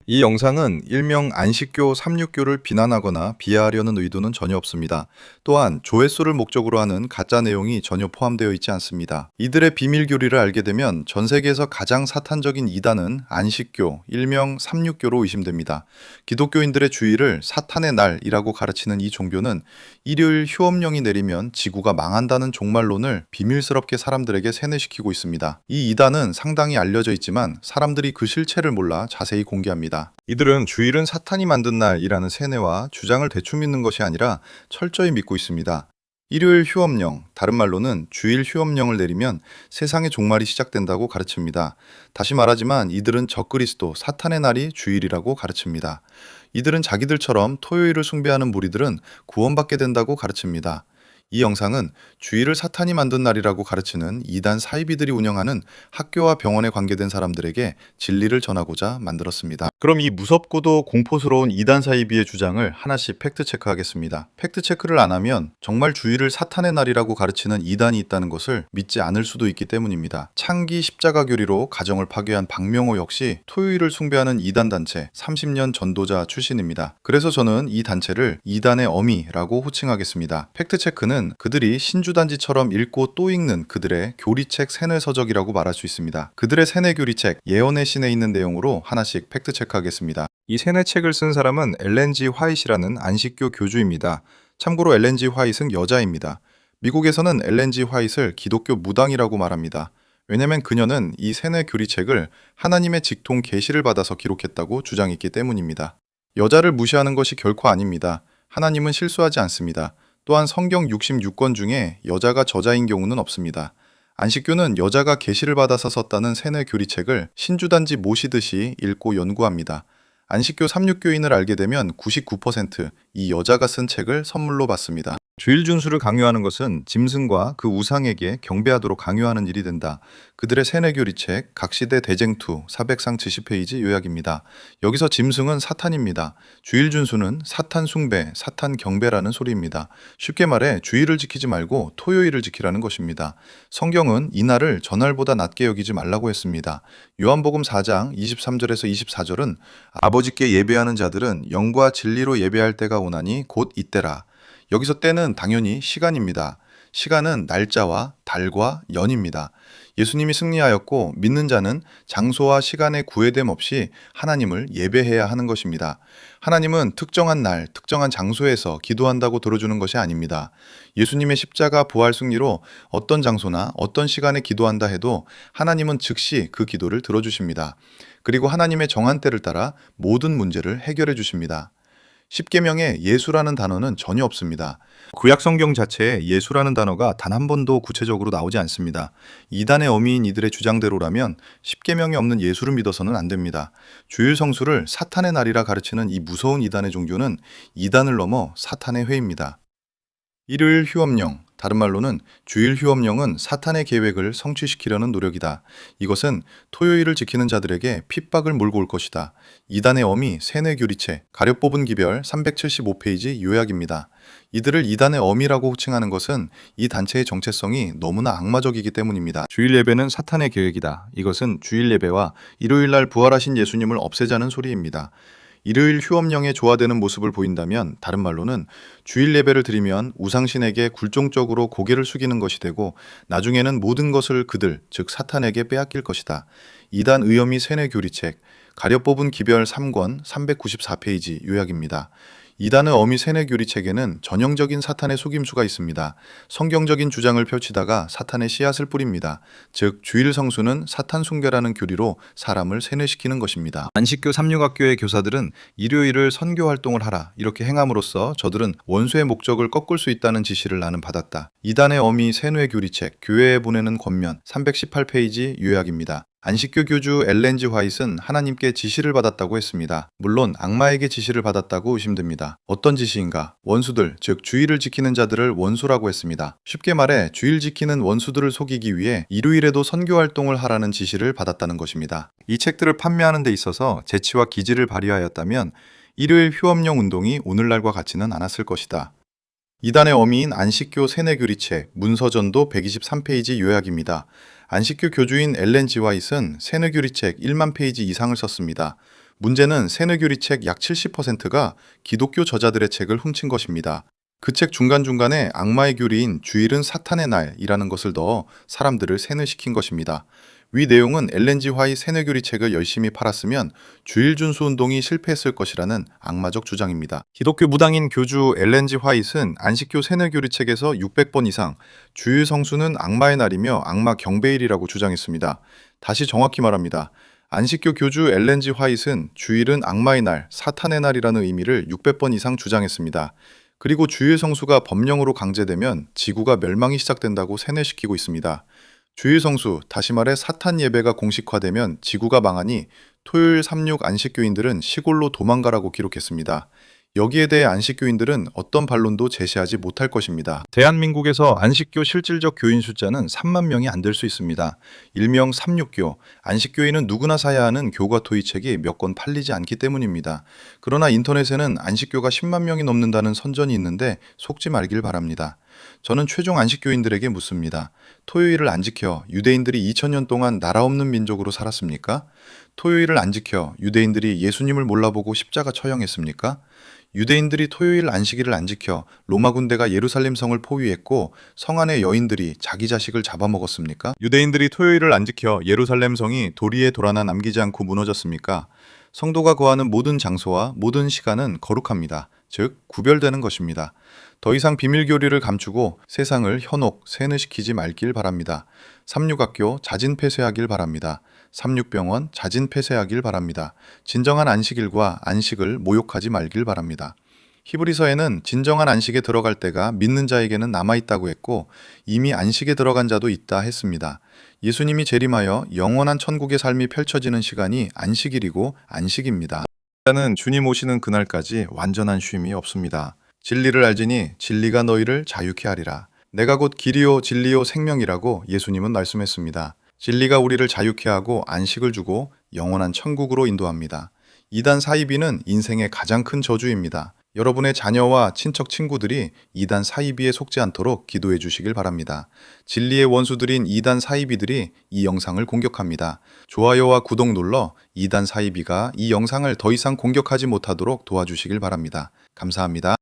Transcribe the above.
이 영상은 일명 안식교 369를 비난하거나 비하하려는 의도는 전혀 없습니다. 또한 조회수를 목적으로 하는 가짜 내용이 전혀 포함되어 있지 않습니다. 이들의 비밀 교리를 알게 되면 전 세계에서 가장 사탄적인 이단은 안식교, 일명 369로 의심됩니다. 기독교인들의 주일을 사탄의 날이라고 가르치는 이 종교는 일요일 휴업령이 내리면 지구가 망한다는 종말론을 비밀스럽게 사람들에게 세뇌시키고 있습니다. 이 이단은 상당히 알려져 있지만 사람들이 그 실체를 몰라 자세히 공개합니다. 이들은 주일은 사탄이 만든 날이라는 세뇌와 주장을 대충 믿는 것이 아니라 철저히 믿고 있습니다. 일요일 휴업령, 다른 말로는 주일 휴업령을 내리면 세상의 종말이 시작된다고 가르칩니다. 다시 말하지만 이들은 적그리스도, 사탄의 날이 주일이라고 가르칩니다. 이들은 자기들처럼 토요일을 숭배하는 무리들은 구원받게 된다고 가르칩니다. 이 영상은 주일을 사탄이 만든 날이라고 가르치는 이단 사이비들이 운영하는 학교와 병원에 관계된 사람들에게 진리를 전하고자 만들었습니다. 그럼 이 무섭고도 공포스러운 이단 사이비의 주장을 하나씩 팩트체크하겠습니다. 팩트체크를 안 하면 정말 주일을 사탄의 날이라고 가르치는 이단이 있다는 것을 믿지 않을 수도 있기 때문입니다. 창기 십자가 교리로 가정을 파괴한 박명호 역시 토요일을 숭배하는 이단 단체 30년 전도자 출신입니다. 그래서 저는 이 단체를 이단의 어미라고 호칭하겠습니다. 팩트체크는 그들이 신주단지처럼 읽고 또 읽는 그들의 교리책 세뇌서적이라고 말할 수 있습니다. 그들의 세뇌 교리책 예언의 신에 있는 내용으로 하나씩 팩트체크하겠습니다. 이 세뇌책을 쓴 사람은 엘렌 G. 화이트라는 안식교 교주입니다. 참고로 엘렌 G. 화이트는 여자입니다. 미국에서는 엘렌 G. 화이트를 기독교 무당이라고 말합니다. 왜냐면 그녀는 이 세뇌 교리책을 하나님의 직통 계시를 받아서 기록했다고 주장했기 때문입니다. 여자를 무시하는 것이 결코 아닙니다. 하나님은 실수하지 않습니다. 또한 성경 66권 중에 여자가 저자인 경우는 없습니다. 안식교는 여자가 계시를 받아서 썼다는 세뇌 교리책을 신주단지 모시듯이 읽고 연구합니다. 안식교 369인을 알게 되면 99%이 여자가 쓴 책을 선물로 받습니다. 주일 준수를 강요하는 것은 짐승과 그 우상에게 경배하도록 강요하는 일이 된다. 그들의 세뇌교리책 각시대 대쟁투 400상 70페이지 요약입니다. 여기서 짐승은 사탄입니다. 주일 준수는 사탄 숭배, 사탄 경배라는 소리입니다. 쉽게 말해 주일을 지키지 말고 토요일을 지키라는 것입니다. 성경은 이날을 전날보다 낮게 여기지 말라고 했습니다. 요한복음 4장 23절에서 24절은 아버지께 예배하는 자들은 영과 진리로 예배할 때가 오나니 곧 이때라. 여기서 때는 당연히 시간입니다. 시간은 날짜와 달과 연입니다. 예수님이 승리하였고 믿는 자는 장소와 시간의 구애됨 없이 하나님을 예배해야 하는 것입니다. 하나님은 특정한 날, 특정한 장소에서 기도한다고 들어주는 것이 아닙니다. 예수님의 십자가 부활 승리로 어떤 장소나 어떤 시간에 기도한다 해도 하나님은 즉시 그 기도를 들어주십니다. 그리고 하나님의 정한 때를 따라 모든 문제를 해결해 주십니다. 십계명에 예수라는 단어는 전혀 없습니다. 구약 성경 자체에 예수라는 단어가 단 한 번도 구체적으로 나오지 않습니다. 이단의 어미인 이들의 주장대로라면 십계명에 없는 예수를 믿어서는 안 됩니다. 주일 성수를 사탄의 날이라 가르치는 이 무서운 이단의 종교는 이단을 넘어 사탄의 회입니다. 일요일 휴업령, 다른 말로는 주일 휴업령은 사탄의 계획을 성취시키려는 노력이다. 이것은 토요일을 지키는 자들에게 핍박을 몰고 올 것이다. 이단의 어미 세뇌교리체 가려 뽑은 기별 375페이지 요약입니다. 이들을 이단의 어미라고 호칭하는 것은 이 단체의 정체성이 너무나 악마적이기 때문입니다. 주일 예배는 사탄의 계획이다. 이것은 주일 예배와 일요일날 부활하신 예수님을 없애자는 소리입니다. 일요일 휴업령에 조화되는 모습을 보인다면 다른 말로는 주일 예배를 드리면 우상신에게 굴종적으로 고개를 숙이는 것이 되고 나중에는 모든 것을 그들, 즉 사탄에게 빼앗길 것이다. 이단 의어미 세뇌 교리책 가려 뽑은 기별 3권 394페이지 요약입니다. 이단의 어미 세뇌 교리책에는 전형적인 사탄의 속임수가 있습니다. 성경적인 주장을 펼치다가 사탄의 씨앗을 뿌립니다. 즉 주일 성수는 사탄 숭배라는 교리로 사람을 세뇌시키는 것입니다. 안식교 삼육학교의 교사들은 일요일을 선교 활동을 하라 이렇게 행함으로써 저들은 원수의 목적을 꺾을 수 있다는 지시를 나는 받았다. 이단의 어미 세뇌 교리책 교회에 보내는 권면 318페이지 요약입니다. 안식교 교주 엘렌 G. 화이트는 하나님께 지시를 받았다고 했습니다. 물론 악마에게 지시를 받았다고 의심됩니다. 어떤 지시인가? 원수들, 즉 주일을 지키는 자들을 원수라고 했습니다. 쉽게 말해 주일 지키는 원수들을 속이기 위해 일요일에도 선교 활동을 하라는 지시를 받았다는 것입니다. 이 책들을 판매하는 데 있어서 재치와 기지를 발휘하였다면 일요일 휴업령 운동이 오늘날과 같지는 않았을 것이다. 이단의 어미인 안식교 세뇌교리책 문서전도 123페이지 요약입니다. 안식교 교주인 엘렌 G. 화이트는 세뇌교리책 1만 페이지 이상을 썼습니다. 문제는 세뇌교리 책 약 70%가 기독교 저자들의 책을 훔친 것입니다. 그 책 중간중간에 악마의 교리인 주일은 사탄의 날이라는 것을 넣어 사람들을 세뇌시킨 것입니다. 위 내용은 엘렌 지 화이 세뇌교리 책을 열심히 팔았으면 주일 준수 운동이 실패했을 것이라는 악마적 주장입니다. 기독교 무당인 교주 엘렌 지 화이트는 안식교 세뇌교리 책에서 600번 이상 주일 성수는 악마의 날이며 악마 경배일이라고 주장했습니다. 다시 정확히 말합니다. 안식교 교주 엘렌 지 화이트는 주일은 악마의 날, 사탄의 날이라는 의미를 600번 이상 주장했습니다. 그리고 주일 성수가 법령으로 강제되면 지구가 멸망이 시작된다고 세뇌시키고 있습니다. 주일 성수, 다시 말해 사탄 예배가 공식화되면 지구가 망하니 토요일 3.6 안식교인들은 시골로 도망가라고 기록했습니다. 여기에 대해 안식교인들은 어떤 반론도 제시하지 못할 것입니다. 대한민국에서 안식교 실질적 교인 숫자는 3만 명이 안 될 수 있습니다. 일명 369, 안식교인은 누구나 사야 하는 교과 토의책이 몇 권 팔리지 않기 때문입니다. 그러나 인터넷에는 안식교가 10만 명이 넘는다는 선전이 있는데 속지 말길 바랍니다. 저는 최종 안식교인들에게 묻습니다. 토요일을 안 지켜 유대인들이 2000년 동안 나라 없는 민족으로 살았습니까? 토요일을 안 지켜 유대인들이 예수님을 몰라보고 십자가 처형했습니까? 유대인들이 토요일 안식일을 안 지켜 로마 군대가 예루살렘 성을 포위했고 성 안의 여인들이 자기 자식을 잡아먹었습니까? 유대인들이 토요일을 안 지켜 예루살렘 성이 도리에 돌아나 남기지 않고 무너졌습니까? 성도가 거하는 모든 장소와 모든 시간은 거룩합니다. 즉 구별되는 것입니다. 더 이상 비밀교리를 감추고 세상을 현혹, 세뇌시키지 말길 바랍니다. 삼육학교 자진 폐쇄하길 바랍니다. 삼육병원 자진 폐쇄하길 바랍니다. 진정한 안식일과 안식을 모욕하지 말길 바랍니다. 히브리서에는 진정한 안식에 들어갈 때가 믿는 자에게는 남아있다고 했고 이미 안식에 들어간 자도 있다 했습니다. 예수님이 재림하여 영원한 천국의 삶이 펼쳐지는 시간이 안식일이고 안식입니다. 는 주님 오시는 그날까지 완전한 쉼이 없습니다. 진리를 알지니 진리가 너희를 자유케 하리라. 내가 곧 길이요 진리요 생명이라고 예수님은 말씀했습니다. 진리가 우리를 자유케 하고 안식을 주고 영원한 천국으로 인도합니다. 이단 사이비는 인생의 가장 큰 저주입니다. 여러분의 자녀와 친척 친구들이 이단 사이비에 속지 않도록 기도해 주시길 바랍니다. 진리의 원수들인 이단 사이비들이 이 영상을 공격합니다. 좋아요와 구독 눌러 이단 사이비가 이 영상을 더 이상 공격하지 못하도록 도와주시길 바랍니다. 감사합니다.